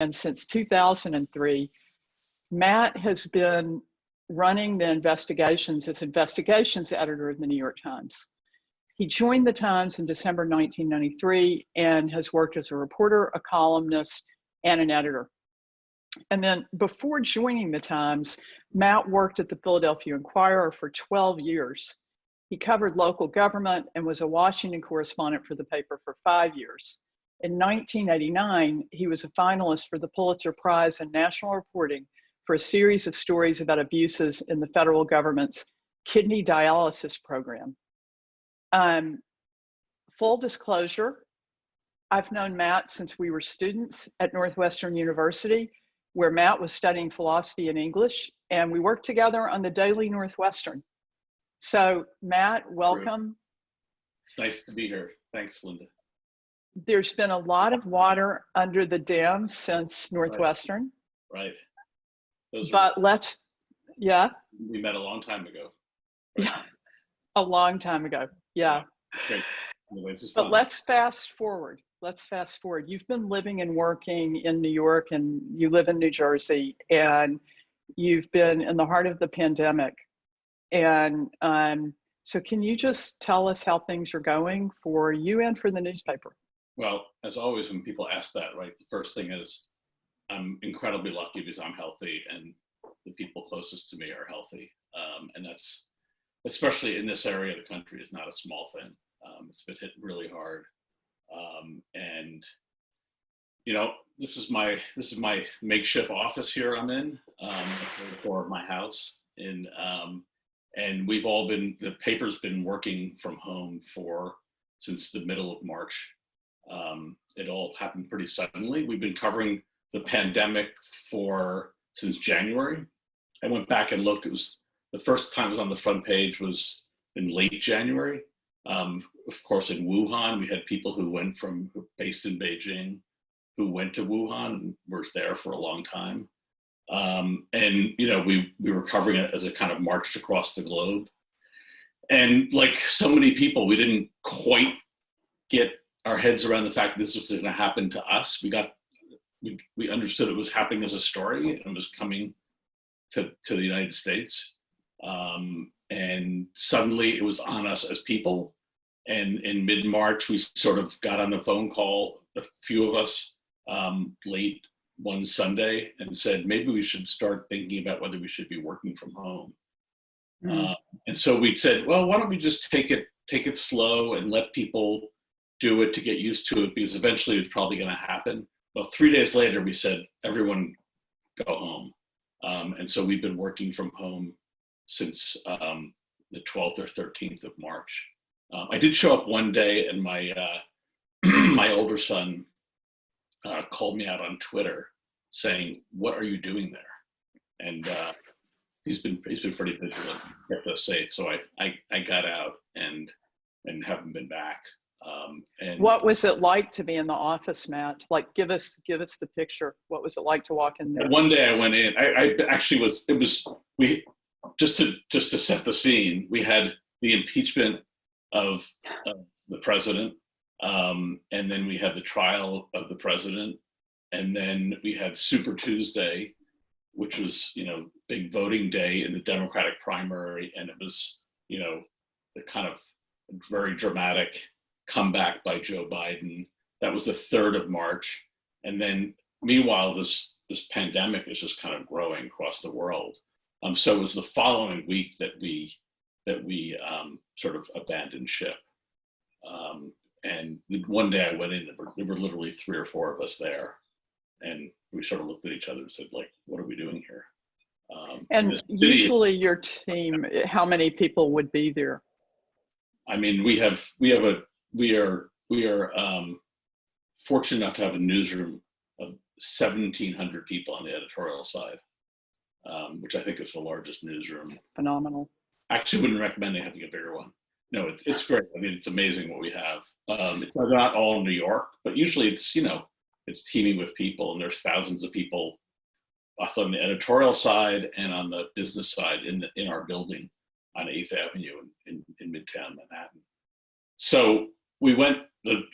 And since 2003, Matt has been running the investigations as investigations editor of the New York Times. He joined the Times in December 1993 and has worked as a reporter, a columnist, and an editor. And then before joining the Times, Matt worked at the Philadelphia Inquirer for 12 years. He covered local government and was a Washington correspondent for the paper for 5 years. In 1989, he was a finalist for the Pulitzer Prize in National Reporting for a series of stories about abuses in the federal government's kidney dialysis program. Full disclosure, I've known Matt since we were students at Northwestern University, where Matt was studying philosophy and English, and we worked together on the Daily Northwestern. So Matt, welcome. It's nice to be here. Thanks, Linda. There's been a lot of water under the dam since Northwestern. Right. Yeah. We met a long time ago. Right? Yeah, a long time ago. Yeah. That's great. Anyway, this is but fun. let's fast forward. You've been living and working in New York, and you live in New Jersey, and you've been in the heart of the pandemic. And so can you just tell us how things are going for you and for the newspaper? Well, as always, when people ask that, right, the first thing is I'm incredibly lucky because I'm healthy and the people closest to me are healthy. And that's, especially in this area of the country, is not a small thing. It's been hit really hard. And, you know, this is my makeshift office here I'm in, for my house. And we've all been, the paper's been working from home since the middle of March. It all happened pretty suddenly. We've been covering the pandemic since January. I went back and looked. It was the first time it was on the front page was in late January. Of course, in Wuhan, we had people who based in Beijing, who went to Wuhan and were there for a long time. And, you know, we were covering it as it kind of marched across the globe. And like so many people, we didn't quite get our heads around the fact that this was going to happen to us. We understood it was happening as a story and was coming to the United States. And suddenly it was on us as people. And in mid-March, we sort of got on the phone call, a few of us, late one Sunday, and said, maybe we should start thinking about whether we should be working from home. And so we said, well, why don't we just take it slow and let people do it to get used to it, because eventually it's probably going to happen. Well, 3 days later, we said, everyone go home. And so we've been working from home since the 12th or 13th of March. I did show up one day, and my my older son called me out on Twitter saying, what are you doing there? And he's been pretty vigilant, kept us safe. So I got out and haven't been back. And what was it like to be in the office, Matt? Like, give us the picture. What was it like to walk in there? One day I went in. I actually just to set the scene. We had the impeachment of the president, and then we had the trial of the president, and then we had Super Tuesday, which was, you know, big voting day in the Democratic primary, and it was, you know, the kind of very dramatic comeback by Joe Biden. That was the 3rd of March. And then meanwhile, this pandemic is just kind of growing across the world. So it was the following week that we sort of abandoned ship. And one day I went in, there were literally 3 or 4 of us there. And we sort of looked at each other and said, like, what are we doing here? And usually your team, how many people would be there? I mean, we are fortunate enough to have a newsroom of 1,700 people on the editorial side, which I think is the largest newsroom. Phenomenal. Actually, wouldn't recommend having a bigger one. No, it's great. I mean, it's amazing what we have. It's not all New York, but usually it's, you know, it's teeming with people, and there's thousands of people both on the editorial side and on the business side in our building on 8th Avenue in Midtown Manhattan. So we went,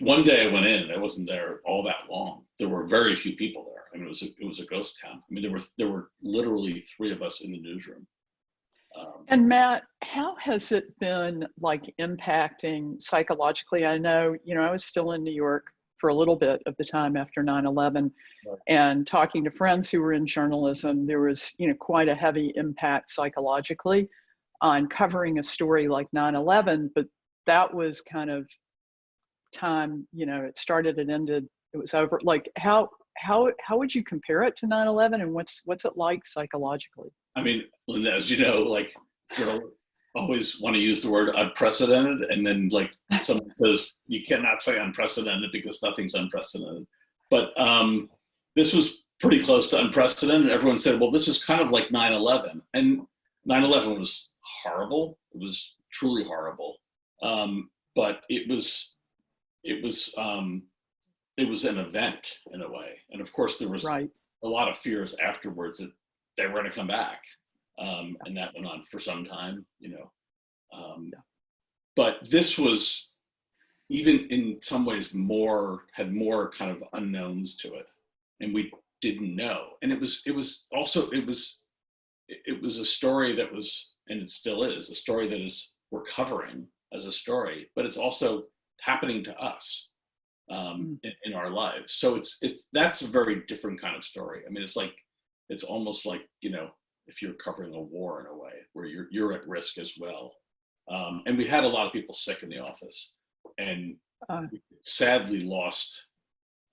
one day I went in, I wasn't there all that long, there were very few people there. I mean, it was a ghost town. I mean, there were literally 3 of us in the newsroom. And Matt, how has it been like impacting psychologically? I know, I was still in New York for a little bit of the time after 9/11, Right. and talking to friends who were in journalism, there was, quite a heavy impact psychologically on covering a story like 9/11, but that was kind of time, it started and ended, it was over. Like how would you compare it to 9/11, and what's it like psychologically? I mean, Linda, as you know, like journalists always want to use the word unprecedented, and then like someone says you cannot say unprecedented because nothing's unprecedented. But this was pretty close to unprecedented. Everyone said, well, this is kind of like 9/11, and 9/11 was horrible. It was truly horrible. But it was an event in a way, and of course there was Right. a lot of fears afterwards that they were going to come back, and that went on for some time, But this was, even in some ways, had more kind of unknowns to it, and we didn't know. And it was a story that was, and it still is, a story that we're covering as a story, but it's also happening to us in our lives. So that's a very different kind of story. I mean, it's almost like, if you're covering a war in a way where you're at risk as well. And we had a lot of people sick in the office, and we sadly lost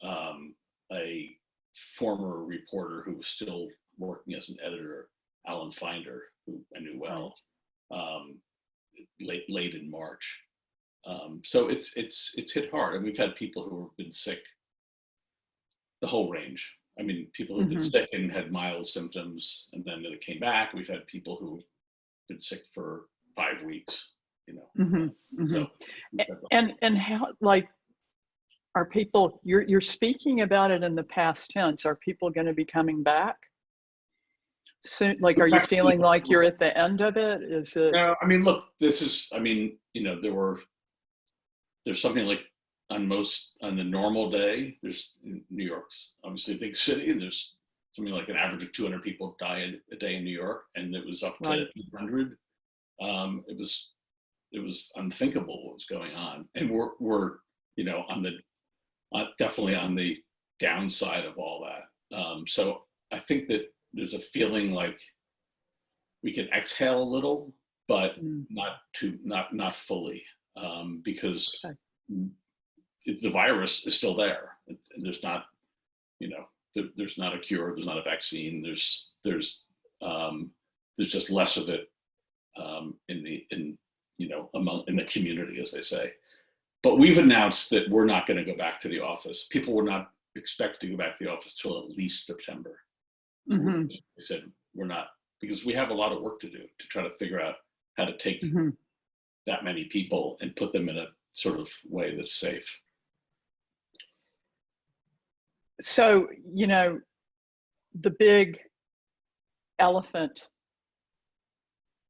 a former reporter who was still working as an editor, Alan Finder, who I knew well, late in March. So it's hit hard, and we've had people who have been sick, the whole range. I mean, people who've been sick and had mild symptoms, and then they came back. We've had people who've been sick for 5 weeks, So, and how, like, are people, you're speaking about it in the past tense, are people going to be coming back soon? Like, are you feeling like you're at the end of it? Is it? No, I mean, look, there's something like on the normal day, there's, New York's obviously a big city, and there's something like an average of 200 people die a day in New York, and it was up to 800. It was unthinkable what was going on, and we're definitely on the downside of all that. So I think that there's a feeling like we can exhale a little, but not fully, because the virus is still there. There's not, there's not a cure. There's not a vaccine. There's just less of it in the community, as they say. But we've announced that we're not going to go back to the office. People were not expected to go back to the office till at least September. We said we're not, because we have a lot of work to do to try to figure out how to take that many people and put them in a sort of way that's safe. So, the big elephant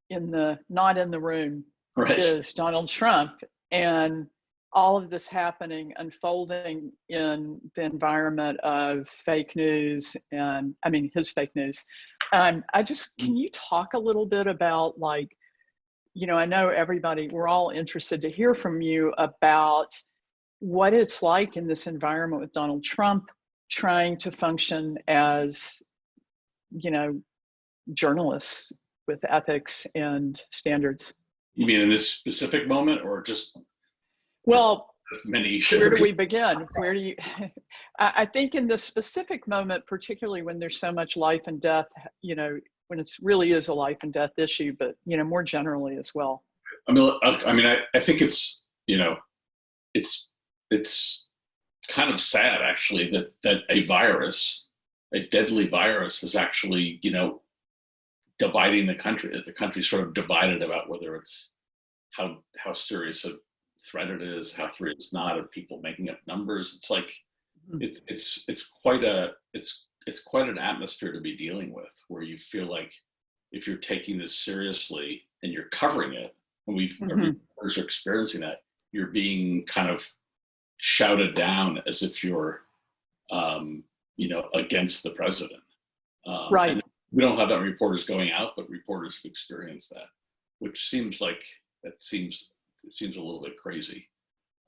not in the room is Donald Trump, and all of this unfolding in the environment of fake news, and I mean his fake news. Can you talk a little bit about, like, I know we're all interested to hear from you about what it's like in this environment with Donald Trump trying to function as, journalists with ethics and standards. You mean in this specific moment, or just? Well, many. Where do we begin? Where do you? I think in this specific moment, particularly when there's so much life and death, when it really is a life and death issue, but more generally as well. I think it's it's kind of sad, actually, that a deadly virus, is actually dividing the country. That the country's sort of divided about whether it's how serious a threat it is, how serious it's not, of people making up numbers. It's like it's quite an atmosphere to be dealing with, where you feel like if you're taking this seriously and you're covering it, and reporters are experiencing that, you're being kind of shouted down as if you're against the president. Right. And we don't have that reporters going out, but reporters have experienced that, which seems like it seems a little bit crazy.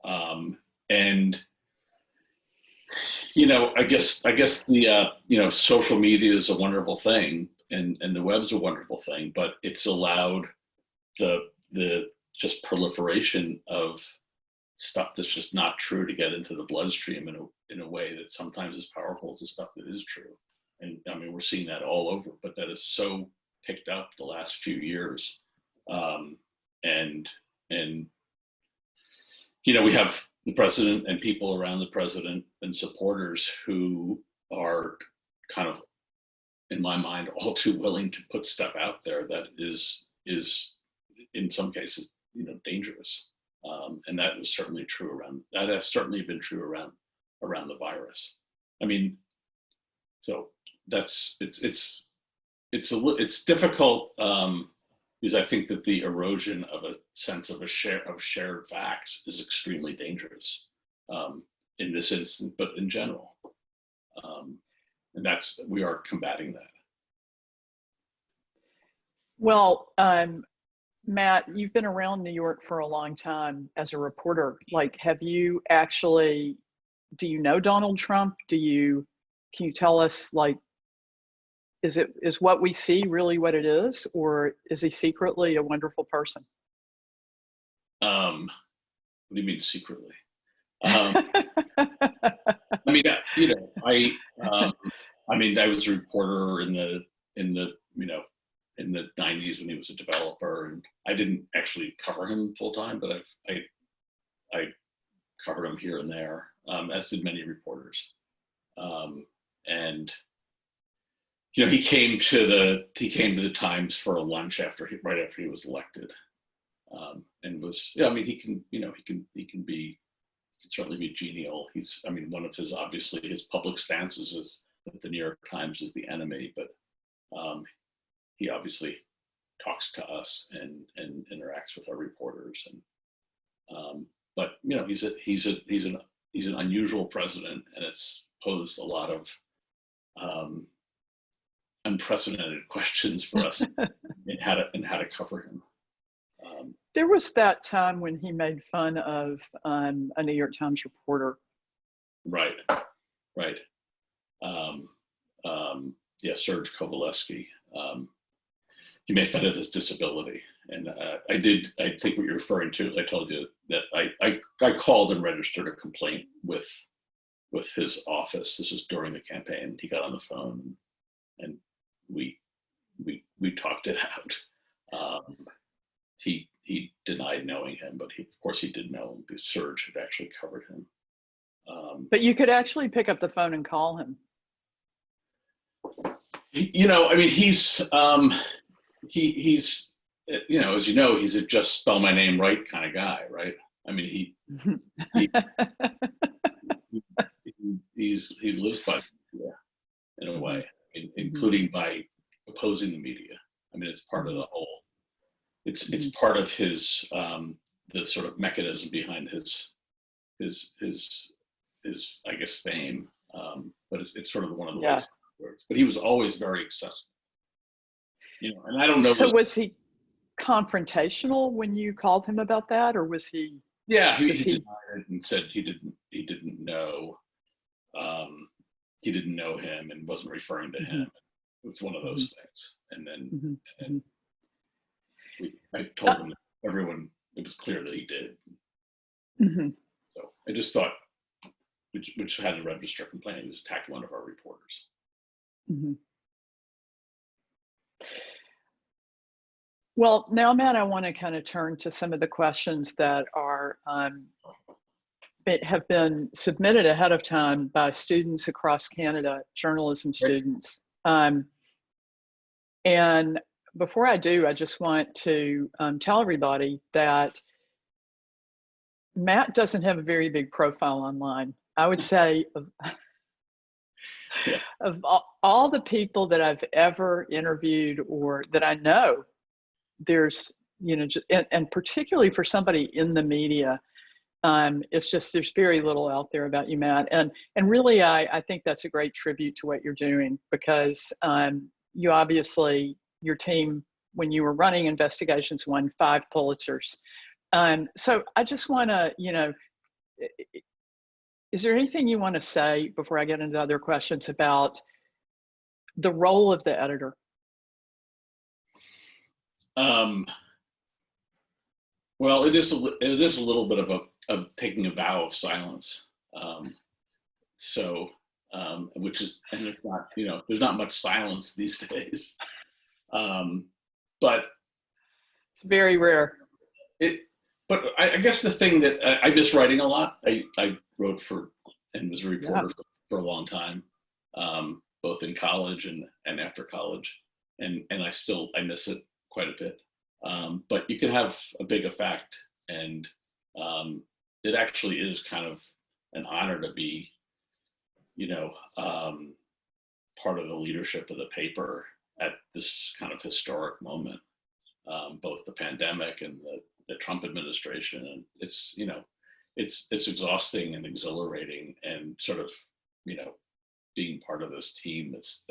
And I guess the social media is a wonderful thing, and the web's a wonderful thing, but it's allowed the just proliferation of stuff that's just not true to get into the bloodstream in a way that sometimes is powerful as the stuff that is true. And I mean, we're seeing that all over, but that is so picked up the last few years. And we have the president and people around the president and supporters who are kind of, in my mind, all too willing to put stuff out there that is in some cases, dangerous. And that was certainly true that has certainly been true around the virus. I mean, so it's difficult because I think that the erosion of a sense of shared facts is extremely dangerous in this instance, but in general. And we are combating that. Well, Matt, you've been around New York for a long time as a reporter. Like, do you know Donald Trump? Can you tell us, like, is what we see really what it is, or is he secretly a wonderful person? What do you mean secretly? I mean, I was a reporter in the 90s when he was a developer, and I didn't actually cover him full time, but I covered him here and there, as did many reporters. And he came to the Times for a lunch right after he was elected, and was he can certainly be genial. One of his public stances is that the New York Times is the enemy, but he obviously talks to us and interacts with our reporters, and but he's an unusual president, and it's posed a lot of unprecedented questions for us in how to cover him. There was that time when he made fun of a New York Times reporter. Right. Serge Kovaleski. He made fun of his disability, and I think what you're referring to is I told you that I called and registered a complaint with his office. This was during the campaign. He got on the phone, and we talked it out. He denied knowing him, but of course he did know him because Serge had actually covered him. But you could actually pick up the phone and call him. He's as you know, he's a just spell my name right kind of guy, right? I mean, he lives by the media in a way, including by opposing the media. I mean, it's part of the whole. It's part of his the sort of mechanism behind his I guess fame, but it's sort of one of the ways. But he was always very accessible. And I don't know. So was he confrontational when you called him about that, or was he? Yeah, he denied it and said he didn't know. He didn't know him and wasn't referring to him. It was one of those things. And then I told him that it was clear that he did. So I just thought, which had to register a complaint, he was attacked one of our reporters. Well, now, Matt, I want to kind of turn to some of the questions that have been submitted ahead of time by students across Canada, journalism students. And before I do, I just want to tell everybody that Matt doesn't have a very big profile online. I would say of all the people that I've ever interviewed or that I know, there's, and particularly for somebody in the media, It's just there's very little out there about you, Matt, and really I think that's a great tribute to what you're doing, because you obviously, your team, when you were running investigations, won 5 Pulitzers. So I just want to, is there anything you want to say before I get into other questions about the role of the editor? Well, it is a little bit of taking a vow of silence. Which is, and it's not, there's not much silence these days. But it's very rare. But I guess the thing that I miss writing a lot. I wrote for and was a reporter for a long time, both in college and after college, and I miss it quite a bit. But you can have a big effect, and it actually is kind of an honor to be, part of the leadership of the paper at this kind of historic moment, both the pandemic and the Trump administration. And it's exhausting and exhilarating, and sort of, being part of this team that's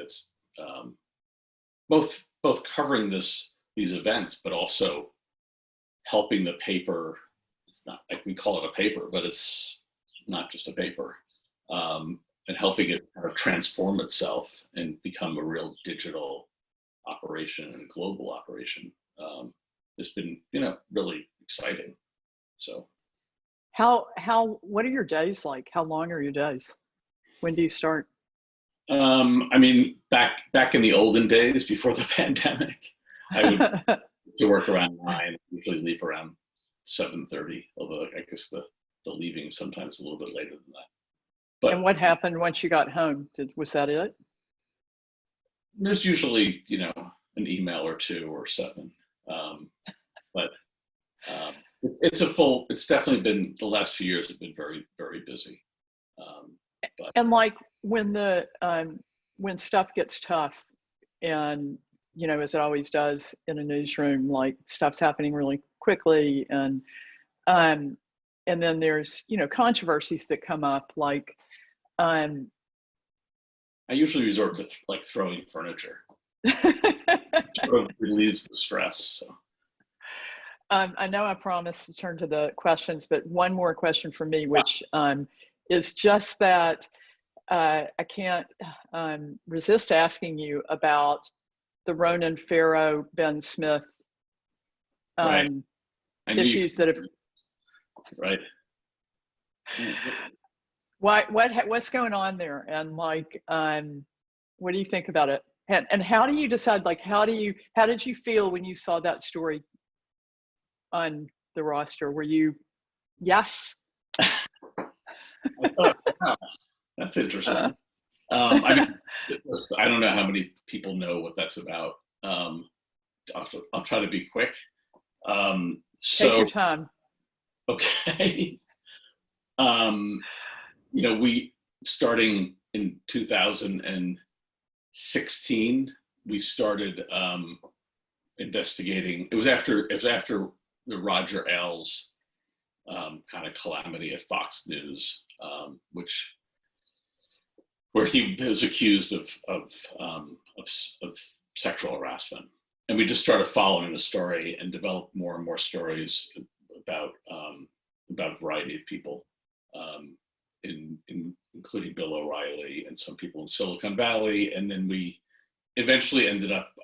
both covering these events, but also helping the paper. It's not like we call it a paper, but it's not just a paper, and helping it kind of transform itself and become a real digital operation and global operation. It's been, really exciting. So what are your days like? How long are your days? When do you start? I mean, back in the olden days before the pandemic, I would to work around 9, usually leave around 7:30, although I guess the leaving sometimes a little bit later than that. But, and what happened once you got home? Was that it? There's usually, an email or 2 or 7. But it's definitely been, the last few years have been very, very busy. And like when stuff gets tough, and as it always does in a newsroom, like stuff's happening really quickly, and then there's controversies that come up, like I usually resort to throwing furniture. Sort of relieves the stress. So. I know I promised to turn to the questions, but one more question for me, which is just that I can't resist asking you about the Ronan Farrow, Ben Smith right. issues that have. Right. What's going on there, and what do you think about it, and how do you decide, how did you feel when you saw that story on the roster? Were you yes? I thought, wow, that's interesting. I don't know how many people know what that's about. I'll try to be quick. Take your time. Okay. We, starting in 2016, we started investigating. It was after the Roger Ailes kind of calamity at Fox News, where he was accused of sexual harassment, and we just started following the story and developed more and more stories about a variety of people, including Bill O'Reilly and some people in Silicon Valley, and then we eventually ended up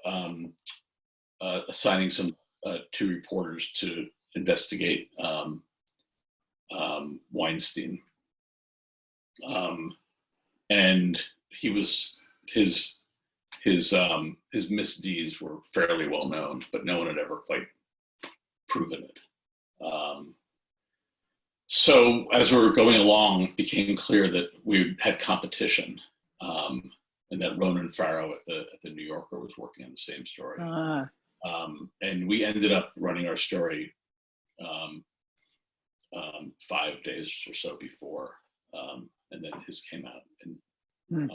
assigning 2 reporters to investigate Weinstein. And his misdeeds were fairly well known, but no one had ever quite proven it. So as we were going along, it became clear that we had competition, and that Ronan Farrow at the New Yorker was working on the same story. And we ended up running our story 5 days or so before, and then his came out, and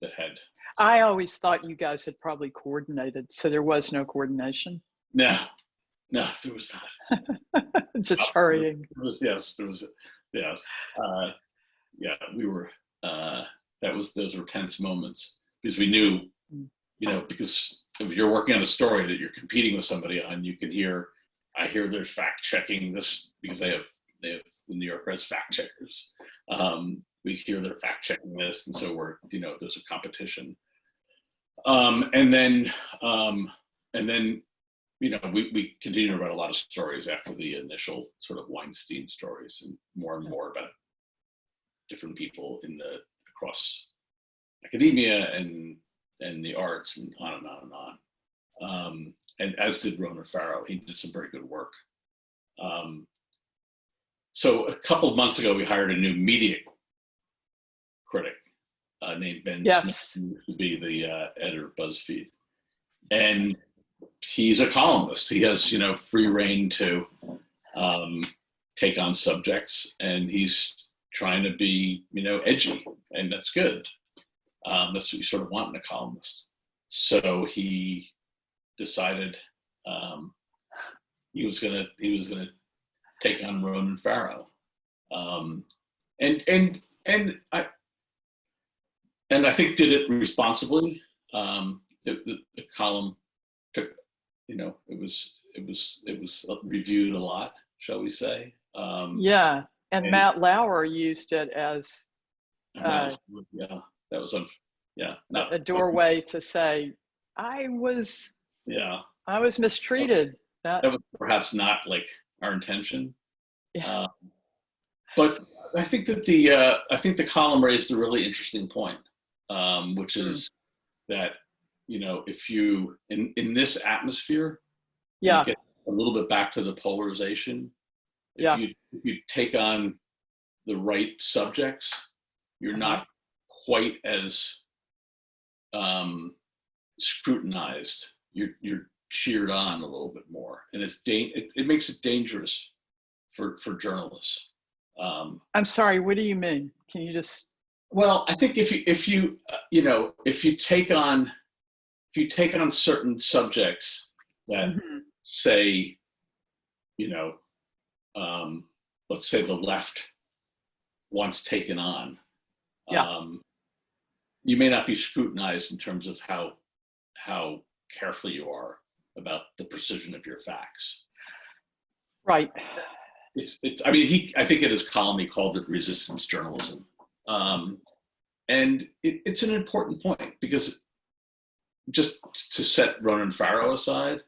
that had. I always thought you guys had probably coordinated, so there was no coordination. No, there was not. Just hurrying. There was Yeah. Uh, yeah, we were, those were tense moments because we knew, because if you're working on a story that you're competing with somebody on, I hear they're fact checking this because they have the New Yorker has fact checkers. We hear they're fact checking this, and so there's a competition. And then we continue to write a lot of stories after the initial sort of Weinstein stories, and more about different people across academia and the arts, and on and on and on. And as did Ronan Farrow. He did some very good work. So a couple of months ago, we hired a new media critic named Ben Smith, who used to be the editor of BuzzFeed. And he's a columnist. He has, free reign to take on subjects, and he's trying to be, edgy, and that's good. That's what you sort of want in a columnist. So he decided he was gonna take on Ronan Farrow, and I think did it responsibly. The column took, it was reviewed a lot, shall we say? And Matt Lauer used it as that was a doorway to say, I was mistreated. That was perhaps not like our intention. But I think that the column raised a really interesting point, which is that, if you in this atmosphere, you get a little bit back to the polarization. If you take on the right subjects, you're not quite as scrutinized. You're cheered on a little bit more, and it makes it dangerous for journalists. I'm sorry, what do you mean? Can you just? Well, I think if you take on certain subjects that say, let's say the left wants taken on, you may not be scrutinized in terms of how careful you are about the precision of your facts. Right. I think in his column he called it resistance journalism. And it's an important point, because just to set Ronan Farrow aside,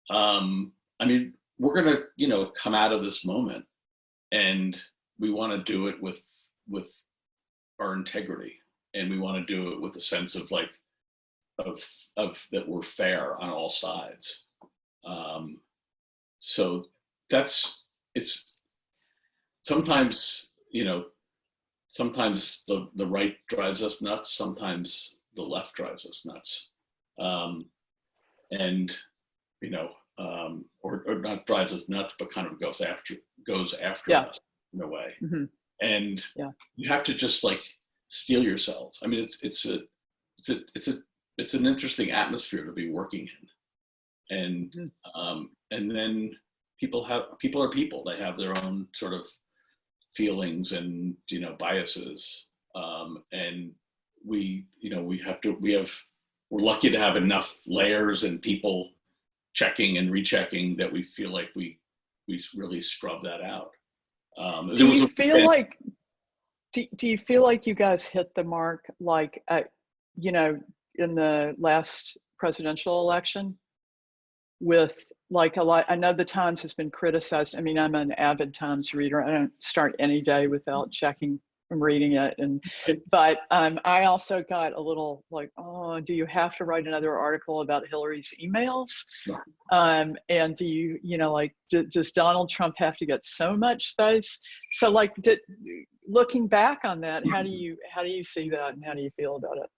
we're going to, come out of this moment, and we want to do it with our integrity, and we want to do it with a sense of that we're fair on all sides. So it's sometimes, sometimes the right drives us nuts, sometimes the left drives us nuts. Or not drives us nuts, but kind of goes after us in a way. And you have to just steel yourselves. It's an interesting atmosphere to be working in. And then people are people. They have their own sort of feelings and biases. And we're lucky to have enough layers and people checking and rechecking that we feel like we really scrub that out. Do you feel like you guys hit the mark, in the last presidential election with a lot? I know the Times has been criticized. I'm an avid Times reader. I don't start any day without checking and reading it. But I also got a little do you have to write another article about Hillary's emails? And do you, does Donald Trump have to get so much space? So looking back on that, how do you see that, and how do you feel about it?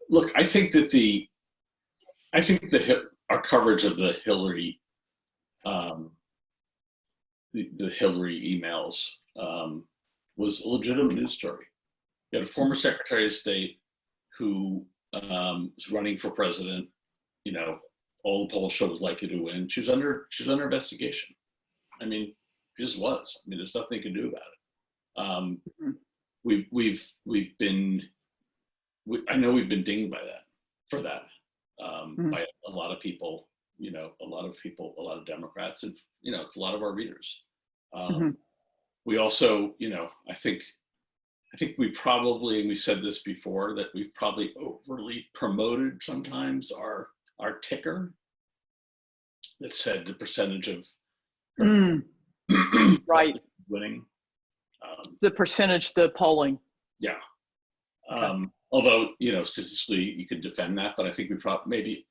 Look, I think that our coverage of the Hillary, the Hillary emails, was a legitimate news story. You had a former Secretary of State who was running for president. All the polls showed was likely to win. She was under investigation. She just was. There's nothing you can do about it. Mhm. I know we've been dinged by that, for that, Mhm. by a lot of people, a lot of Democrats, and, it's a lot of our readers. Mhm. We also, I think we probably, and we said this before, that we've probably overly promoted sometimes our ticker that said the percentage of Mm. Right. winning. The percentage, the polling. Yeah. Okay. Although, statistically you could defend that, but I think we probably maybe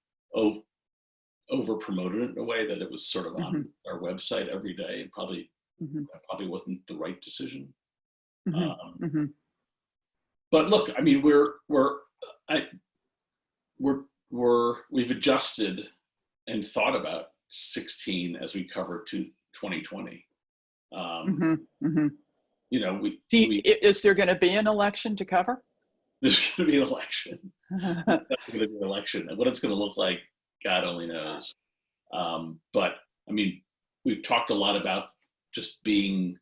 over promoted it in a way that it was sort of on our website every day, and that probably wasn't the right decision. Mm-hmm. Mm-hmm. But look, I mean, we've adjusted and thought about 16 as we cover to 2020. Mm-hmm. Mm-hmm. There's Is there going to be an election to cover? going to be an election. There's going to be an election, and what it's going to look like, God only knows. But I mean, we've talked a lot about just being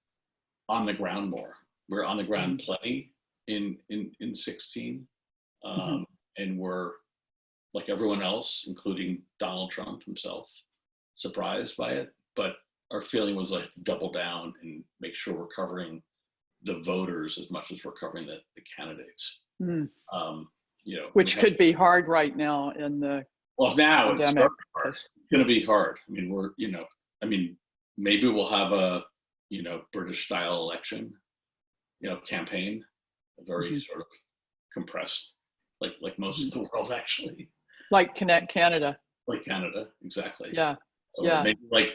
on the ground more. We're on the ground plenty in 16, and we're, like everyone else, including Donald Trump himself, surprised by it. But our feeling was like to double down and make sure we're covering the voters as much as we're covering the candidates. Which could be hard right now in the now pandemic. It's very hard. It's going to be hard. I mean, maybe we'll have a British style election, campaign, a very sort of compressed, like most of the world, actually. Like Canada. Like Canada, exactly. Yeah. Or maybe like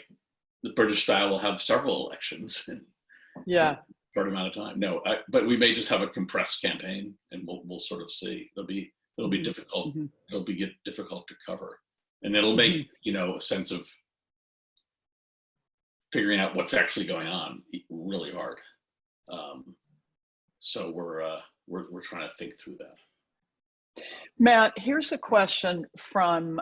the British style will have several elections in a short amount of time. No, but we may just have a compressed campaign, and we'll sort of see. It'll be difficult. It'll be difficult to cover, and it'll make a sense of figuring out what's actually going on really hard. So we're trying to think through that. Matt, here's a question from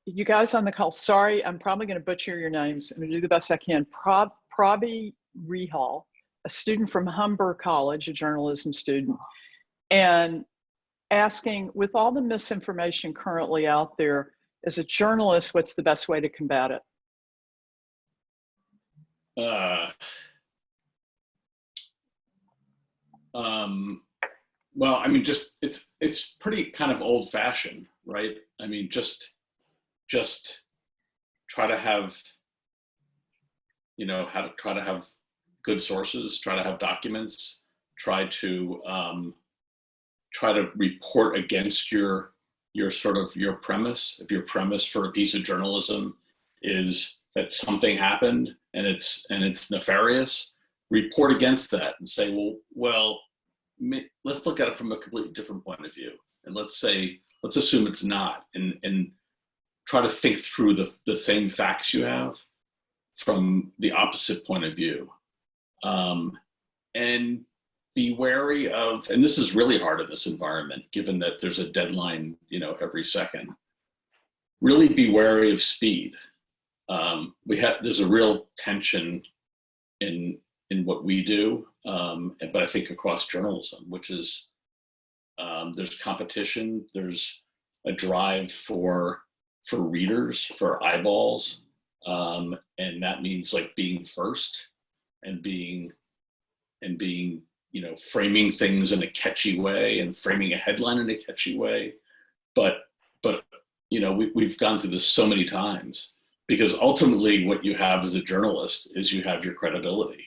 you guys on the call. Sorry, I'm probably going to butcher your names. I'm going to do the best I can. Prabi Rehal, a student from Humber College, a journalism student, and asking, with all the misinformation currently out there, as a journalist, what's the best way to combat it? Well, I mean, just it's pretty kind of old fashioned, right? I mean, just try to have, try to have good sources, try to have documents, try to report against your premise. If your premise for a piece of journalism is that something happened and it's nefarious, report against that and say, well, let's look at it from a completely different point of view, and let's assume it's not, and try to think through the same facts you have from the opposite point of view, and be wary of, and this is really hard in this environment, given that there's a deadline, every second. Really be wary of speed. There's a real tension in what we do, but I think across journalism, which is there's competition, there's a drive for readers, for eyeballs, and that means like being first and being framing things in a catchy way and framing a headline in a catchy way. But we've gone through this so many times, because ultimately what you have as a journalist is you have your credibility.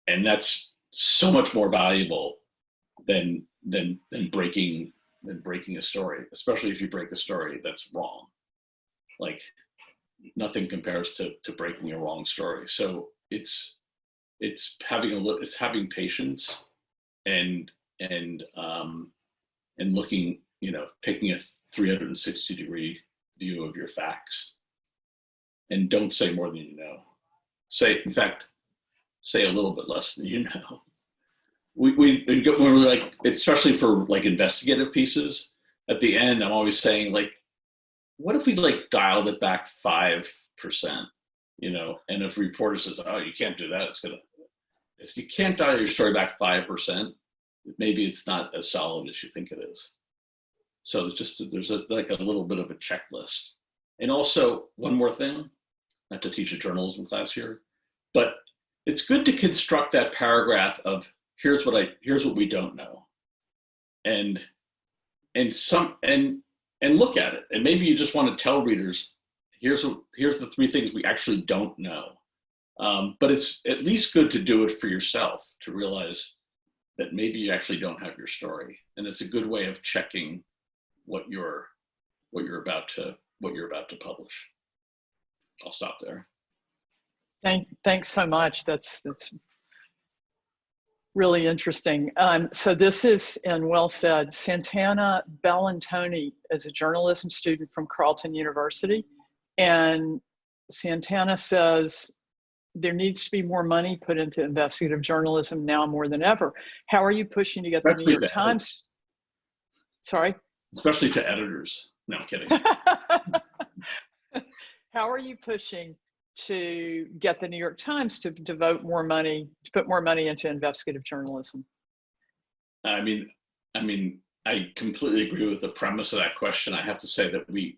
And that's so much more valuable than breaking a story, especially if you break a story that's wrong. Like, nothing compares to breaking a wrong story. So it's having patience and looking, taking a 360-degree view of your facts, and don't say more than you know. In fact, say a little bit less than you know. When we're like, especially for like investigative pieces, at the end, I'm always saying, like, what if we like dialed it back 5%, and if a reporter says, oh, you can't do that, if you can't dial your story back 5%, maybe it's not as solid as you think it is. So it's just, there's like a little bit of a checklist. And also one more thing, not to teach a journalism class here, but it's good to construct that paragraph of here's what we don't know. And look at it. And maybe you just want to tell readers, here's the 3 things we actually don't know. But it's at least good to do it for yourself, to realize that maybe you actually don't have your story. And it's a good way of checking what you're about to publish. I'll stop there. Thanks so much. That's really interesting. So this is, and well said, Santana Bellantoni is a journalism student from Carleton University. And Santana says, there needs to be more money put into investigative journalism now more than ever. How are you pushing to get the New York Times? Sorry? Especially to editors. No, I'm kidding. How are you pushing to get the New York Times to devote more money, to put more money into investigative journalism? I mean, I completely agree with the premise of that question. I have to say that we've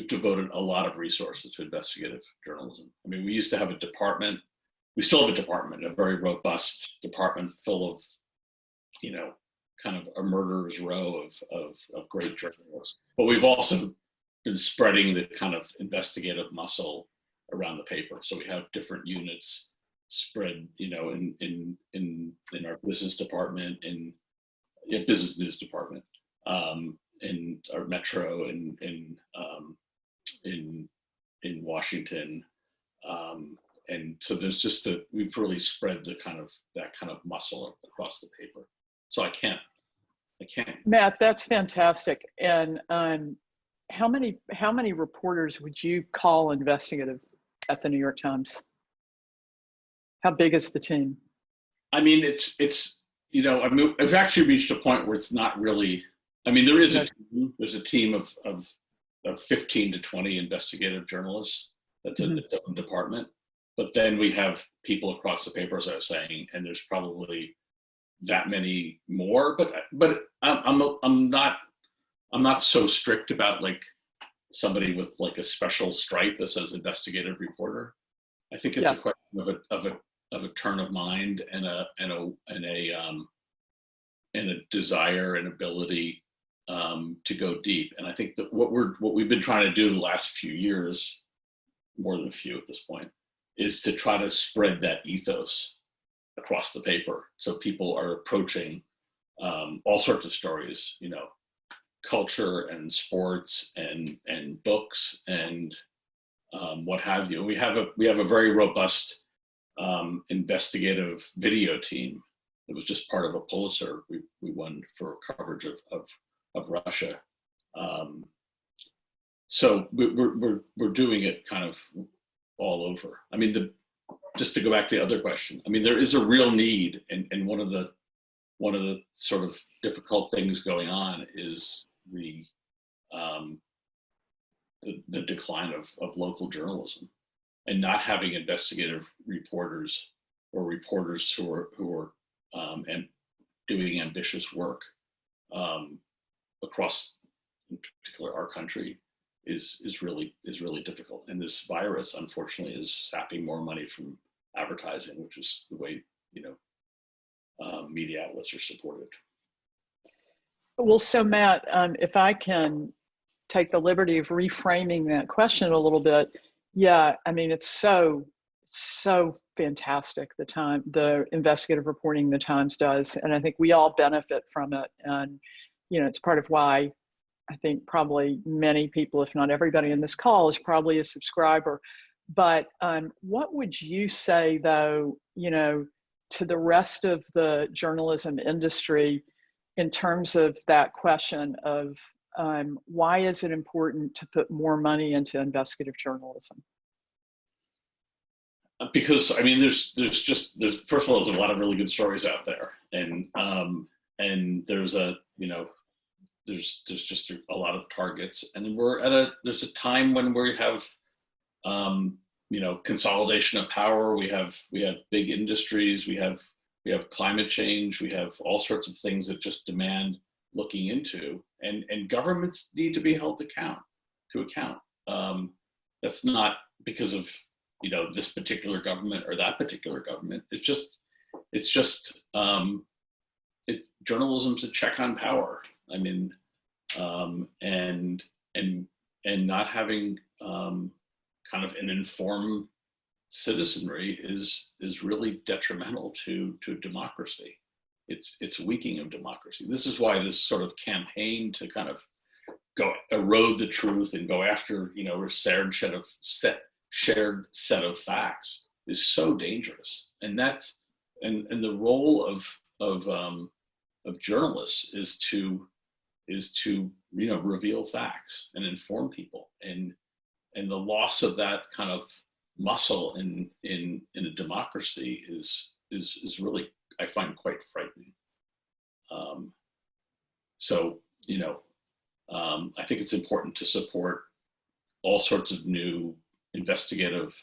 devoted a lot of resources to investigative journalism. I mean, we used to have a department. We still have a department, a very robust department full of, kind of a murderer's row of great journalists. But we've also been spreading the kind of investigative muscle around the paper. So we have different units spread, in our business department, in business news department, in our Metro, in Washington, and so there's just we've really spread that kind of muscle across the paper. So I can't. Matt, that's fantastic. And how many reporters would you call investigative at the New York Times? How big is the team? I mean, I've actually reached a point where it's not really. I mean, there's a team of 15 to 20 investigative journalists. That's its own department. But then we have people across the paper, as I was saying, and there's probably that many more. But I'm not so strict about like somebody with like a special stripe that says investigative reporter. I think it's a question of a turn of mind and a desire and ability to go deep. And I think that what we've been trying to do the last few years, more than a few at this point, is to try to spread that ethos across the paper. So people are approaching all sorts of stories, culture and sports and books and what have you. We have a very robust investigative video team. It was just part of a Pulitzer we won for coverage of Russia. So we're doing it kind of all over. I mean, just to go back to the other question, I mean, there is a real need, and one of the sort of difficult things going on is the decline of local journalism, and not having investigative reporters or reporters who are doing ambitious work across, in particular, our country is really difficult. And this virus, unfortunately, is sapping more money from advertising, which is the way media outlets are supported. Well, so Matt, if I can take the liberty of reframing that question a little bit, yeah, I mean, it's so fantastic, the investigative reporting the Times does, and I think we all benefit from it. And it's part of why I think probably many people, if not everybody in this call, is probably a subscriber. But what would you say, though, to the rest of the journalism industry in terms of that question of why is it important to put more money into investigative journalism? Because I mean, there's first of all, there's a lot of really good stories out there, and there's there's just a lot of targets, and there's a time when we have consolidation of power. We have big industries. We have climate change. We have all sorts of things that just demand looking into, and governments need to be held to account. That's not because of this particular government or that particular government. It's just journalism's a check on power. I mean, and not having kind of an informed citizenry is really detrimental to democracy. It's weakening of democracy. This is why this sort of campaign to kind of go erode the truth and go after a shared set of facts is so dangerous. And that's and the role of journalists is to reveal facts and inform people, and the loss of that kind of muscle in a democracy is really, I find, quite frightening. So I think it's important to support all sorts of new investigative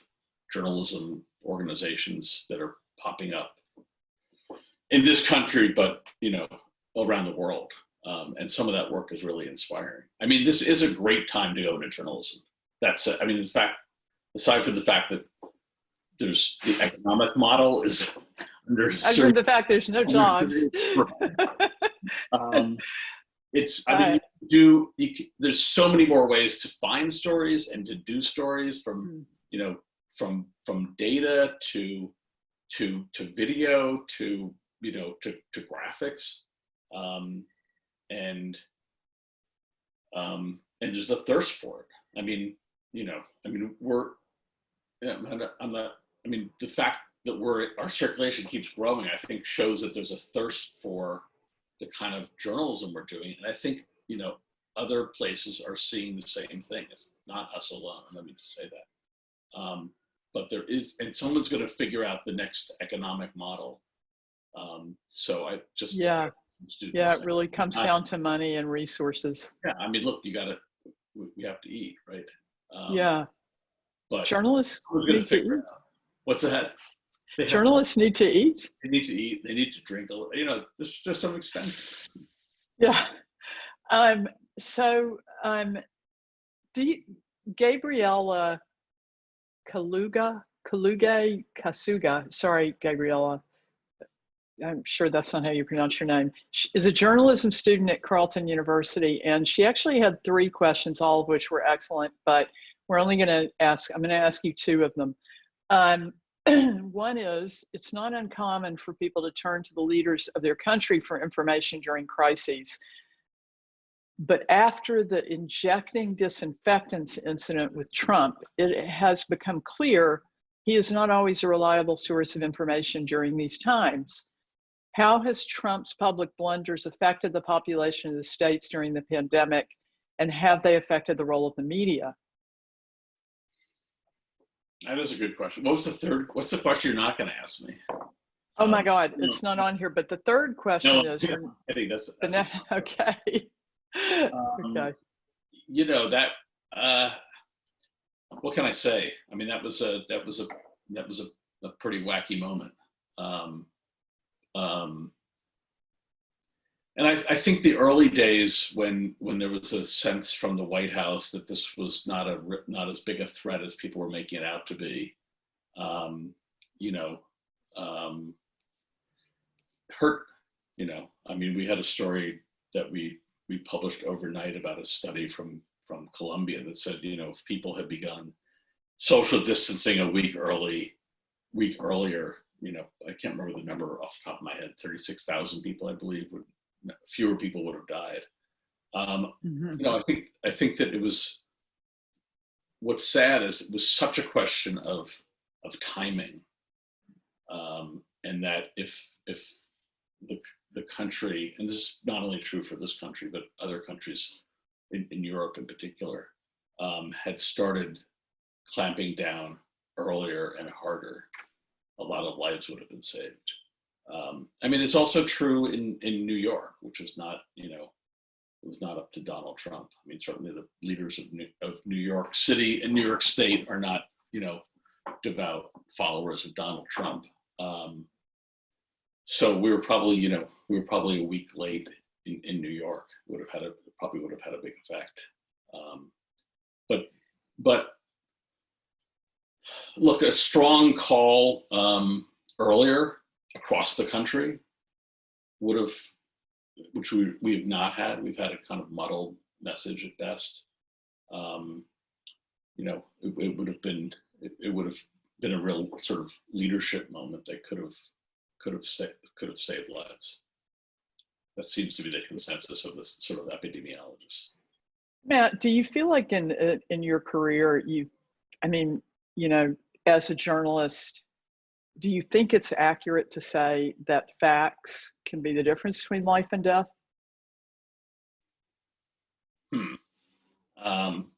journalism organizations that are popping up in this country, but around the world. And some of that work is really inspiring. I mean, this is a great time to go into journalism. In fact, aside from the fact that there's the economic model is under aside the fact there's no jobs. There's so many more ways to find stories and to do stories, from data to video to graphics, and there's the thirst for it. The fact that our circulation keeps growing, I think, shows that there's a thirst for the kind of journalism we're doing. And I think, other places are seeing the same thing. It's not us alone, let me just say that. But there is, and someone's going to figure out the next economic model. So I just... Yeah, it really comes down to money and resources. Yeah, look, we have to eat, right? But journalists need to eat. What's that? Journalists need to eat. They need to eat. They need to drink. There's some expenses. Yeah. The Gabriella Kasuga. Sorry, Gabriella. I'm sure that's not how you pronounce your name. She is a journalism student at Carleton University, and she actually had 3 questions, all of which were excellent, but I'm going to ask you 2 of them. One is, it's not uncommon for people to turn to the leaders of their country for information during crises. But after the injecting disinfectants incident with Trump, it has become clear he is not always a reliable source of information during these times. How has Trump's public blunders affected the population of the states during the pandemic, and have they affected the role of the media? That is a good question. What's the question you're not going to ask me? Oh my God, it's not on here. But the third question is, Eddie, that's okay. Okay. What can I say? That was a pretty wacky moment. And I think the early days when there was a sense from the White House that this was not as big a threat as people were making it out to be, hurt. We had a story that we published overnight about a study from Colombia that said, if people had begun social distancing a week earlier, I can't remember the number off the top of my head, 36,000 people, I believe, fewer people would have died. I think that it was, what's sad is it was such a question of timing, and that if the country, and this is not only true for this country, but other countries in Europe in particular, had started clamping down earlier and harder, a lot of lives would have been saved. It's also true in New York, which was not, it was not up to Donald Trump. Certainly the leaders of New York City and New York State are not, devout followers of Donald Trump. So we were probably a week late in New York. Probably would have had a big effect. But look, a strong call earlier across the country would have, which we have not had. We've had a kind of muddled message at best. It would have been a real sort of leadership moment that could have saved lives. That seems to be the consensus of this sort of epidemiologists. Matt, do you feel like in your career, as a journalist, do you think it's accurate to say that facts can be the difference between life and death?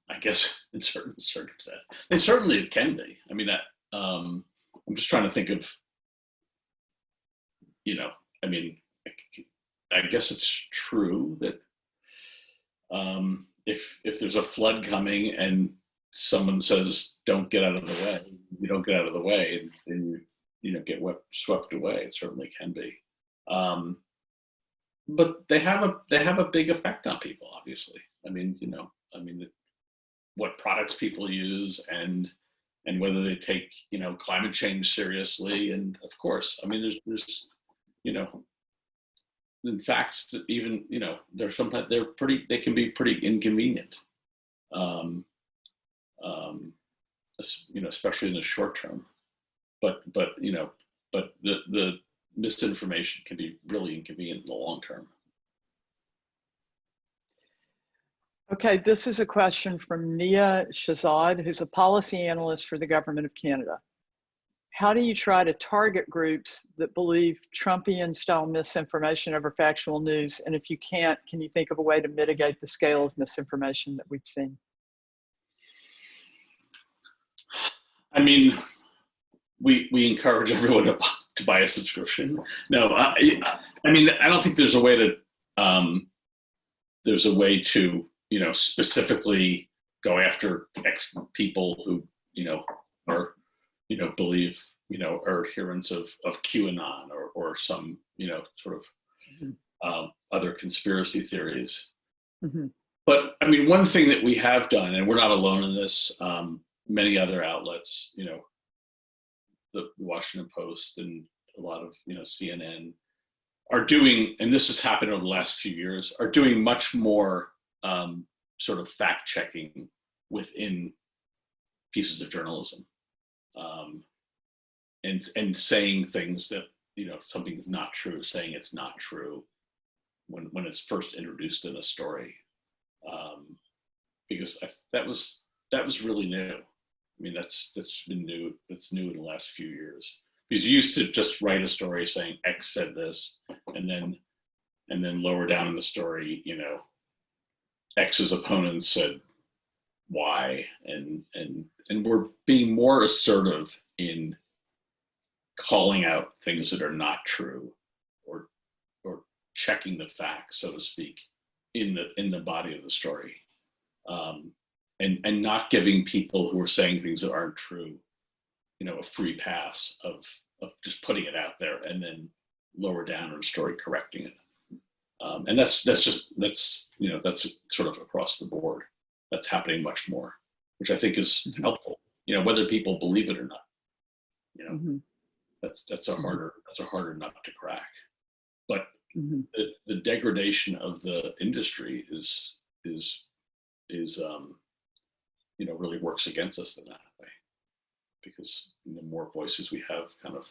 I guess in certain circumstances, they certainly can be. I mean, I'm just trying to think of, I guess it's true that if there's a flood coming and someone says, don't get out of the way, you don't get out of the way and you get swept away. It certainly can be. But they have a big effect on people, obviously. What products people use and whether they take, climate change seriously. And of course, there's in facts that even, they can be pretty inconvenient. Especially in the short term, but the misinformation can be really inconvenient in the long term. Okay, this is a question from Nia Shazad, who's a policy analyst for the Government of Canada. How do you try to target groups that believe Trumpian-style misinformation over factual news? And if you can't, can you think of a way to mitigate the scale of misinformation that we've seen? We encourage everyone to buy a subscription. No, I don't think there's a way to specifically go after X people who are believe are adherents of QAnon or some sort of other conspiracy theories. Mm-hmm. But one thing that we have done, and we're not alone in this. Many other outlets, the Washington Post and a lot of CNN are doing, and this has happened over the last few years, are doing much more sort of fact checking within pieces of journalism, and saying things that something is not true, saying it's not true when it's first introduced in a story, because that was really new. That's been new. That's new in the last few years. Because you used to just write a story saying X said this, and then lower down in the story, X's opponent said Y, and we're being more assertive in calling out things that are not true, or checking the facts, so to speak, in the body of the story. And not giving people who are saying things that aren't true, a free pass of just putting it out there and then lower down in the story correcting it. And that's sort of across the board. That's happening much more, which I think is helpful. Whether people believe it or not. Mm-hmm. That's a harder nut to crack. But mm-hmm. the degradation of the industry is really works against us in that way, because the more voices we have kind of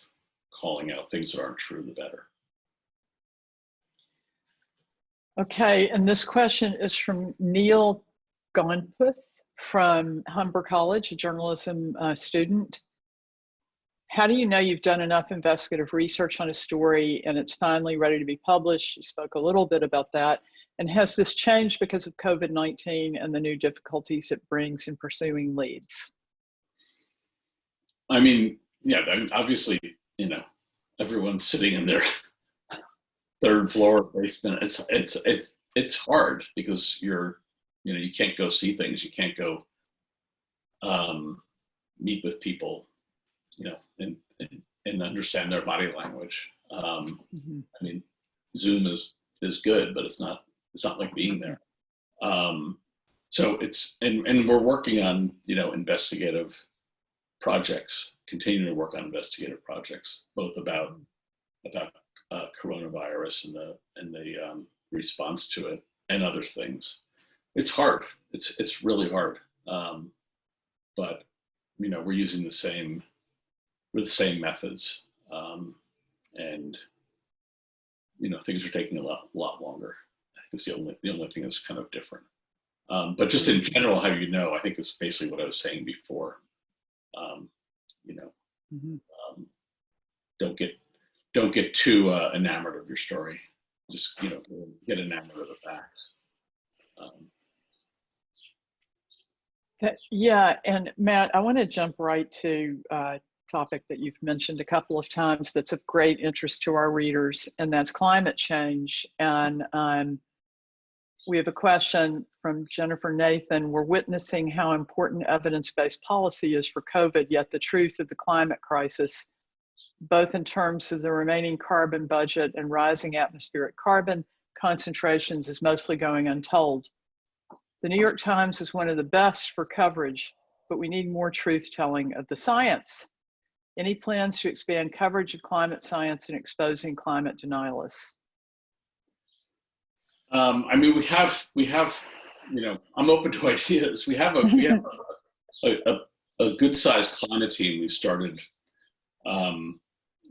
calling out things that aren't true, the better. Okay, and this question is from Neil Gonputh from Humber College, a journalism student. How do you know you've done enough investigative research on a story and it's finally ready to be published? You spoke a little bit about that. And has this changed because of COVID-19 and the new difficulties it brings in pursuing leads? Obviously, everyone's sitting in their third floor basement. It's hard because you can't go see things. You can't go meet with people you know, and understand their body language. Mm-hmm. I mean, Zoom is good, but it's not like being there. So it's, and we're working on, you know, investigative projects, continuing to work on investigative projects, both about coronavirus and the response to it and other things. It's hard. It's really hard. But you know, we're using the same methods, and you know, things are taking a lot longer. I think it's the only thing that's kind of different. But just in general, how you know, I think it's basically what I was saying before. You know, don't get too enamored of your story. Just, you know, get enamored of the facts. Yeah, and Matt, I want to jump right to a topic that you've mentioned a couple of times that's of great interest to our readers, and that's climate change. And we have a question from Jennifer Nathan. We're witnessing how important evidence-based policy is for COVID, yet the truth of the climate crisis, both in terms of the remaining carbon budget and rising atmospheric carbon concentrations, is mostly going untold. The New York Times is one of the best for coverage, but we need more truth-telling of the science. Any plans to expand coverage of climate science and exposing climate denialists? I mean, we have, you know, I'm open to ideas. We have a good-sized climate team. We started, it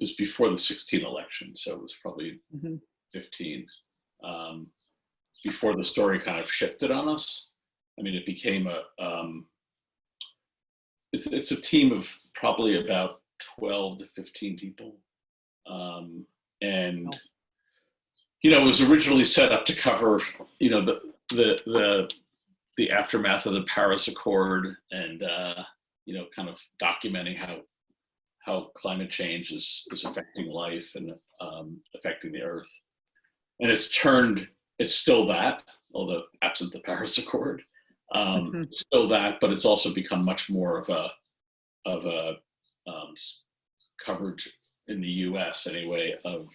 was before the 2016 election, so it was probably 15. Before the story kind of shifted on us. I mean, it became it's a team of probably about 12 to 15 people. And, you know, it was originally set up to cover, you know, the aftermath of the Paris Accord and, you know, kind of documenting how climate change is affecting life and affecting the earth. And it's still that, although absent the Paris Accord, it's still that, but it's also become much more of a coverage in the U.S. anyway of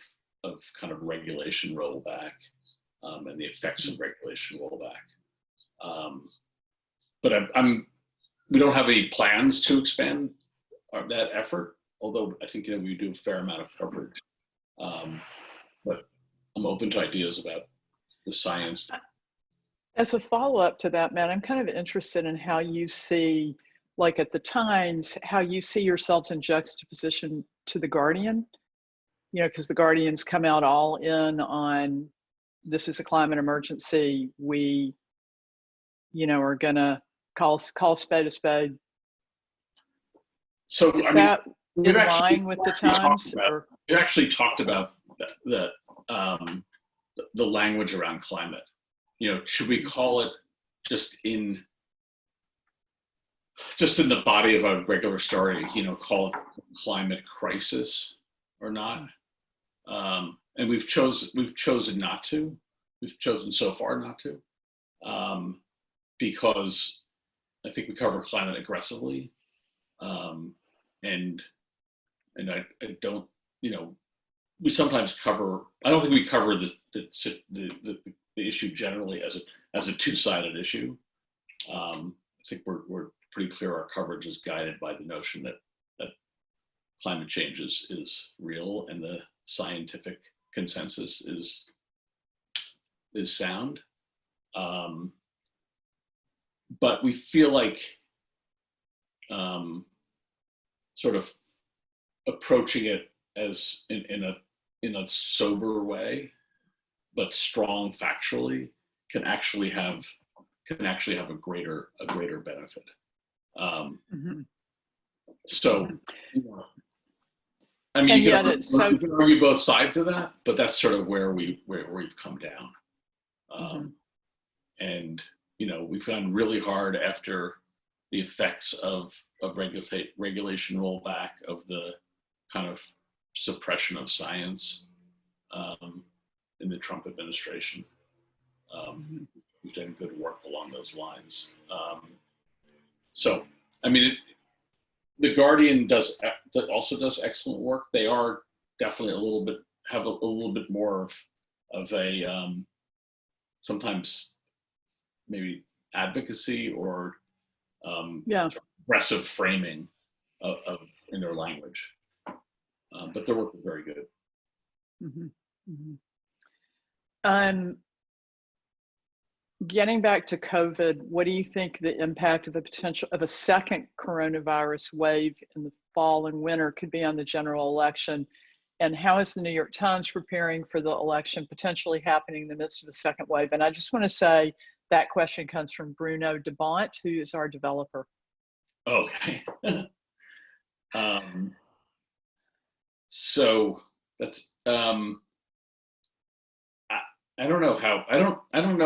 kind of regulation rollback and the effects of regulation rollback. But we don't have any plans to expand that effort, although I think, you know, we do a fair amount of coverage. But I'm open to ideas about the science. As a follow-up to that, Matt, I'm kind of interested in how you see, like at the Times, how you see yourselves in juxtaposition to The Guardian, you know, because The Guardian's come out all in on this is a climate emergency. We, you know, are gonna call spade a spade. So is that in line with the Times? We actually talked about the language around climate. You know, should we call it just in the body of a regular story, you know, call it climate crisis or not? And we've chosen not to. We've chosen so far not to, because I think we cover climate aggressively, and I don't, you know, we sometimes cover. I don't think we cover the issue generally as a two-sided issue. I think we're pretty clear our coverage is guided by the notion that climate change is real and the scientific consensus is sound. But we feel like sort of approaching it as in a sober way, but strong factually, can actually have a greater benefit. So, you know, I mean, you can argue both sides of that, but that's sort of where we've come down. And you know, we've gone really hard after the effects of regulation rollback, of the kind of suppression of science in the Trump administration. We've done good work along those lines. So, I mean, the Guardian also does excellent work. They are definitely have a little bit more of a sometimes maybe advocacy or Yeah. aggressive framing of in their language, but their work is very good. Mhm, mhm. Getting back to COVID, what do you think the impact of the potential of a second coronavirus wave in the fall and winter could be on the general election? And how is the New York Times preparing for the election potentially happening in the midst of a second wave? And I just want to say that question comes from Bruno DeBont, who is our developer. Okay. So that's I don't know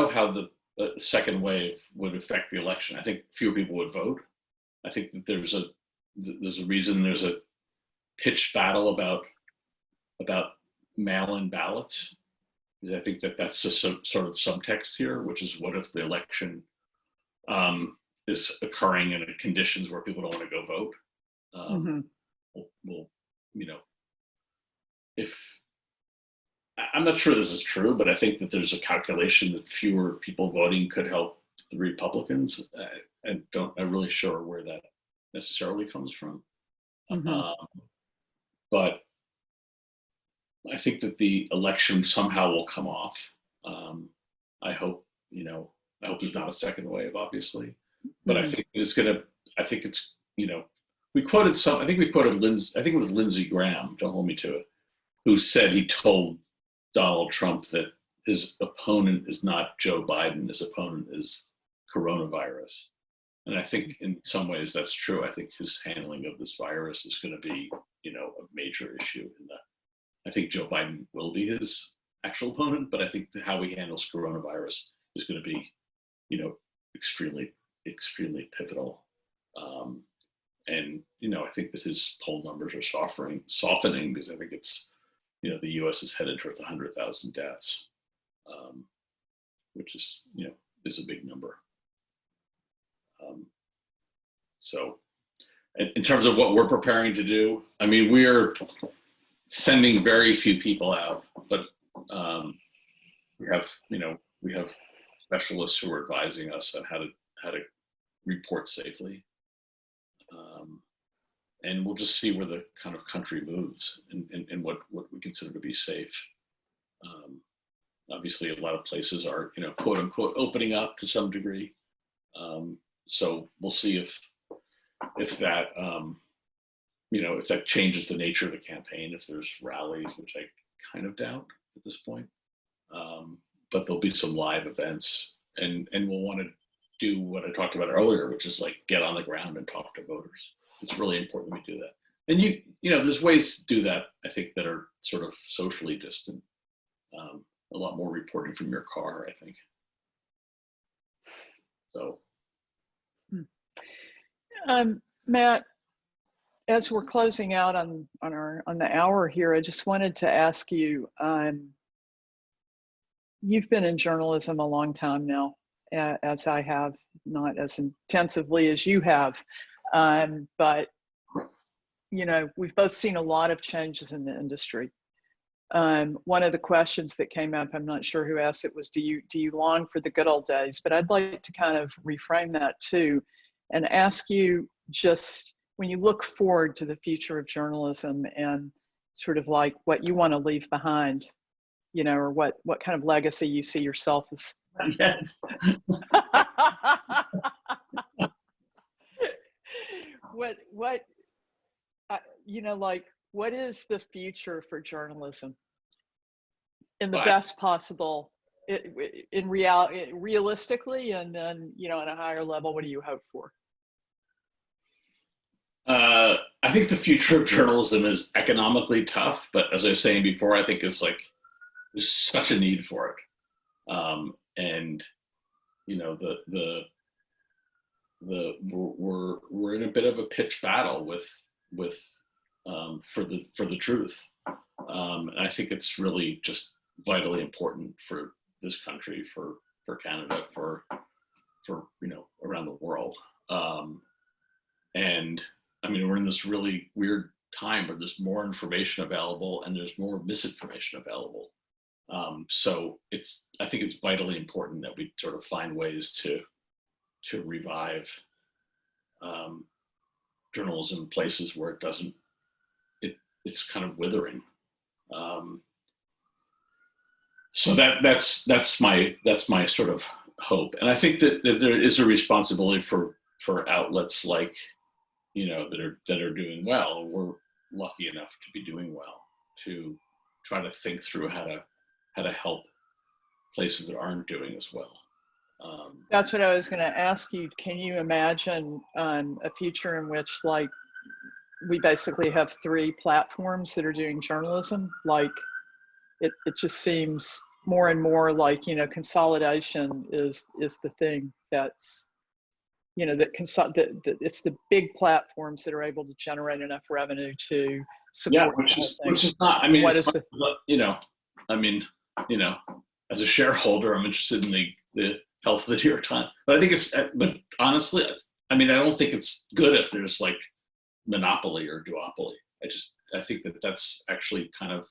how the second wave would affect the election. I think fewer people would vote. I think that there's a reason there's a pitched battle about mail-in ballots, because I think that that's a sort of subtext here, which is what if the election is occurring in conditions where people don't want to go vote? Well, if I'm not sure this is true, but I think that there's a calculation that fewer people voting could help the Republicans. I'm really sure where that necessarily comes from. But I think that the election somehow will come off. I hope there's not a second wave, obviously, but I think it's we quoted Lindsey, I think it was Lindsey Graham, don't hold me to it, who said he told Donald Trump that his opponent is not Joe Biden, his opponent is coronavirus. And I think in some ways that's true. I think his handling of this virus is going to be, a major issue. I think Joe Biden will be his actual opponent, but I think how he handles coronavirus is going to be, extremely, extremely pivotal. And I think that his poll numbers are softening because I think it's, the U.S. is headed towards 100,000 deaths, which is, is a big number. So in terms of what we're preparing to do, I mean, we're sending very few people out, but we have specialists who are advising us on how to report safely. And we'll just see where the kind of country moves and what we consider to be safe. Obviously, a lot of places are, quote unquote, opening up to some degree. So we'll see if that, if that changes the nature of the campaign, if there's rallies, which I kind of doubt at this point. But there'll be some live events, and we'll want to do what I talked about earlier, which is like get on the ground and talk to voters. It's really important we do that. And there's ways to do that, I think, that are sort of socially distant. A lot more reporting from your car, I think. So. Matt, as we're closing out on the hour here, I just wanted to ask you, you've been in journalism a long time now, as I have, not as intensively as you have, but we've both seen a lot of changes in the industry. One of the questions that came up, I'm not sure who asked it, was do you long for the good old days? But I'd like to kind of reframe that too, and ask you, just when you look forward to the future of journalism and sort of like what you want to leave behind, or what kind of legacy you see yourself as. Yes. What is the future for journalism in the best possible, in reality, realistically, and then, at a higher level, what do you hope for? I think the future of journalism is economically tough, but as I was saying before, I think there's such a need for it. And we're in a bit of a pitched battle for the truth. And I think it's really just vitally important for this country, for Canada, for around the world. And I mean, we're in this really weird time where there's more information available and there's more misinformation available. So I think it's vitally important that we sort of find ways to revive journalism in places where it's kind of withering. So that's my sort of hope, and I think that there is a responsibility for outlets like, that are doing well. We're lucky enough to be doing well, to try to think through how to help places that aren't doing as well. That's what I was going to ask you. Can you imagine a future in which, like, we basically have 3 platforms that are doing journalism? Like, it just seems more and more like, consolidation is the thing that's, that it's the big platforms that are able to generate enough revenue to support the whole thing. Which is not, I mean, what it's is as a shareholder, I'm interested in the health of the New York Times, but I think but honestly, I don't think it's good if there's like monopoly or duopoly. I think that's actually kind of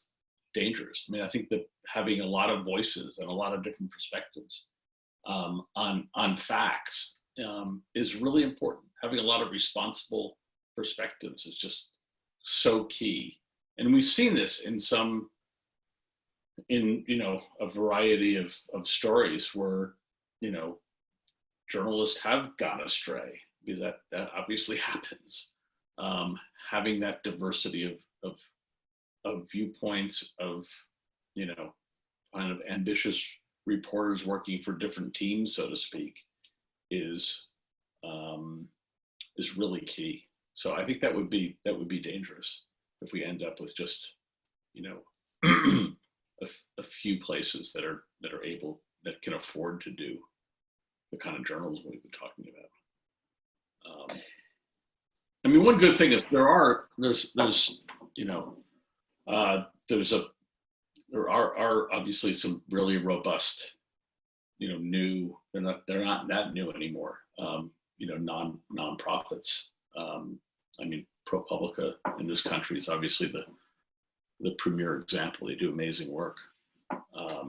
dangerous. I mean, I think that having a lot of voices and a lot of different perspectives on facts is really important. Having a lot of responsible perspectives is just so key. And we've seen this in a variety of stories where, journalists have gone astray, because that obviously happens. Having that diversity of viewpoints, of, kind of ambitious reporters working for different teams, so to speak, is really key. So I think that would be dangerous if we end up with just, a few places that can afford to do the kind of journalism we've been talking about. I mean, one good thing is there are obviously some really robust, new, they're not that new anymore, non-profits. I mean, ProPublica in this country is obviously the premier example. They do amazing work.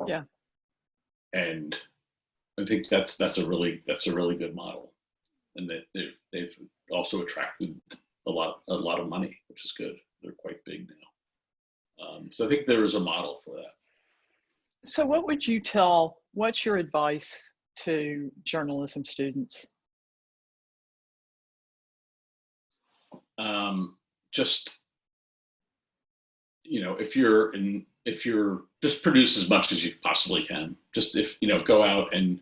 Yeah. And I think that's a really good model, and that they've also attracted a lot of money, which is good. They're quite big now. So I think there is a model for that. So what's your advice to journalism students? Just, if you're just produce as much as you possibly can. Just go out and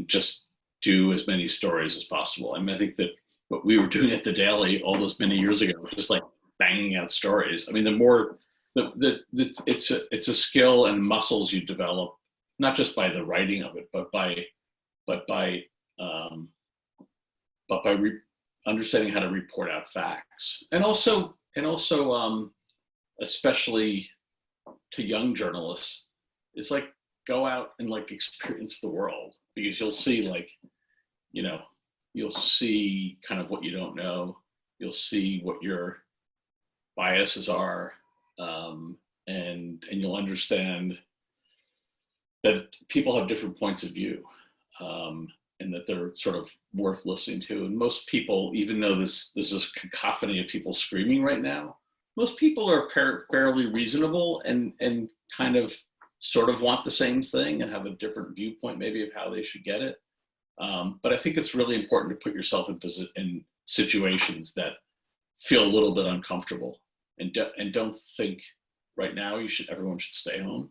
just do as many stories as possible. I mean, I think that what we were doing at the Daily all those many years ago was just like banging out stories. I mean, it's a skill and muscles you develop, not just by the writing of it, but by understanding how to report out facts, and also especially to young journalists, it's like, go out and like experience the world, because you'll see kind of what you don't know. You'll see what your biases are, and you'll understand that people have different points of view, and that they're sort of worth listening to. And most people, even though there's this cacophony of people screaming right now, most people are fairly reasonable and kind of sort of want the same thing and have a different viewpoint maybe of how they should get it. But I think it's really important to put yourself in situations that feel a little bit uncomfortable, and don't think right now everyone should stay home.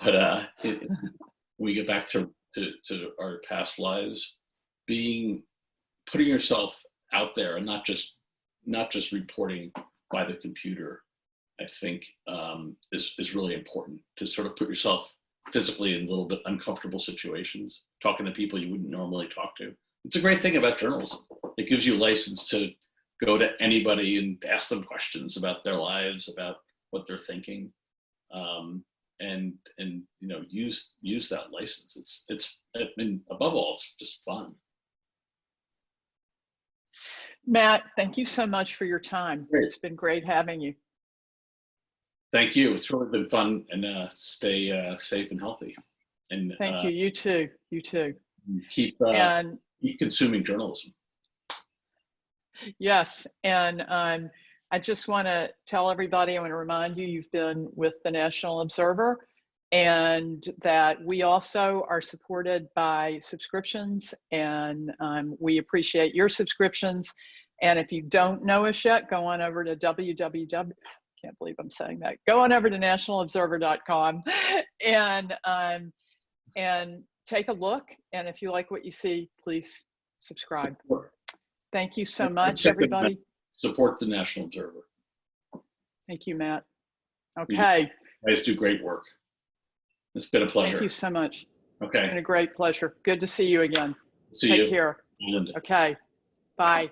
But when we get back to our past lives, putting yourself out there and not just reporting by the computer, I think is really important, to sort of put yourself physically in a little bit uncomfortable situations, talking to people you wouldn't normally talk to. It's a great thing about journalism. It gives you license to go to anybody and ask them questions about their lives, about what they're thinking, and use that license. It's I mean, above all, it's just fun. Matt, thank you so much for your time. Great. It's been great having you. Thank you. It's really been fun, and stay safe and healthy. And Thank you. You too. You too. Keep And consuming journalism. yes, and I just want to tell everybody, I want to remind you, you've been with the National Observer, and that we also are supported by subscriptions, and we appreciate your subscriptions. And if you don't know us yet, go on over to can't believe I'm saying that. Go on over to nationalobserver.com and take a look. And if you like what you see, please subscribe. Thank you so much, everybody. Support the National Observer. Thank you, Matt. Okay. You guys do great work. It's been a pleasure. Thank you so much. Okay. It's been a great pleasure. Good to see you again. See you. Take care. Linda. Okay. Bye.